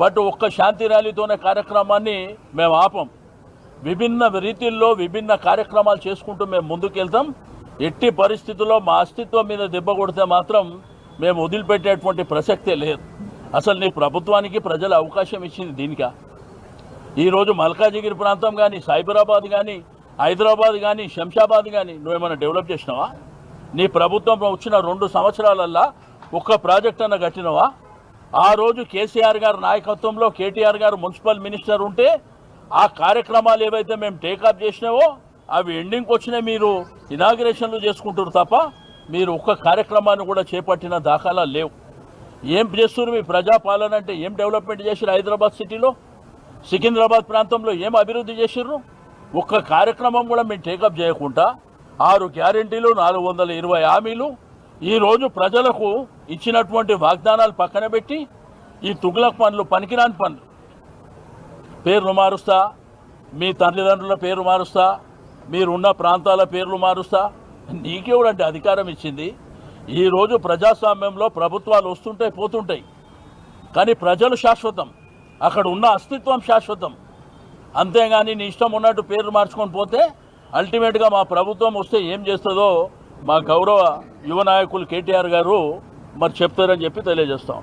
But ఒక్క శాంతి ర్యాలీతోనే కార్యక్రమాన్ని మేము ఆపం. విభిన్న రీతిల్లో విభిన్న కార్యక్రమాలు చేసుకుంటూ మేము ముందుకెళ్తాం. ఎట్టి పరిస్థితుల్లో మా అస్తిత్వం మీద దెబ్బ కొడితే మాత్రం మేము వదిలిపెట్టేటువంటి ప్రసక్తే లేదు. అసలు నీ ప్రభుత్వానికి ప్రజలు అవకాశం ఇచ్చింది దీనికా? ఈరోజు మల్కాజిగిరి ప్రాంతం కానీ, సైబరాబాద్ కానీ, హైదరాబాద్ కానీ, శంషాబాద్ కానీ నువ్వేమైనా డెవలప్ చేసినావా? నీ ప్రభుత్వం వచ్చిన 2 సంవత్సరాలల్లా ఒక్క ప్రాజెక్ట్ అన్న కట్టినవా? ఆ రోజు కేసీఆర్ గారి నాయకత్వంలో కేటీఆర్ గారు మున్సిపల్ మినిస్టర్ ఉంటే ఆ కార్యక్రమాలు ఏవైతే మేము టేకప్ చేసినావో అవి ఎండింగ్కి వచ్చినాయి. మీరు ఇనాగ్రేషన్లు చేసుకుంటారు తప్ప మీరు ఒక్క కార్యక్రమాన్ని కూడా చేపట్టిన దాఖలాలు లేవు. ఏం చేస్తున్నారు? మీ ప్రజాపాలన అంటే ఏం డెవలప్మెంట్ చేశారు? హైదరాబాద్ సిటీలో, సికింద్రాబాద్ ప్రాంతంలో ఏం అభివృద్ధి చేసిర్రు? ఒక్క కార్యక్రమం కూడా మీరు టేకప్ చేయకుండా 6 గ్యారెంటీలు, 420 హామీలు ఈరోజు ప్రజలకు ఇచ్చినటువంటి వాగ్దానాలు పక్కన పెట్టి ఈ తుగ్లక్ పనులు, పనికిరాని పనులు, పేర్లు మారుస్తా, మీ తల్లిదండ్రుల పేరు మారుస్తా, మీరున్న ప్రాంతాల పేర్లు మారుస్తా. నీకెవరంటే అధికారం ఇచ్చింది? ఈరోజు ప్రజాస్వామ్యంలో ప్రభుత్వాలు వస్తుంటాయి, పోతుంటాయి, కానీ ప్రజలు శాశ్వతం, అక్కడ ఉన్న అస్తిత్వం శాశ్వతం. అంతేగాని నీ ఇష్టం ఉన్నట్టు పేర్లు మార్చుకొని పోతే అల్టిమేట్గా మా ప్రభుత్వం వస్తే ఏం చేస్తుందో మా గౌరవ యువ నాయకులు కేటీఆర్ గారు మరి చెప్తారని చెప్పి తెలియజేస్తాం.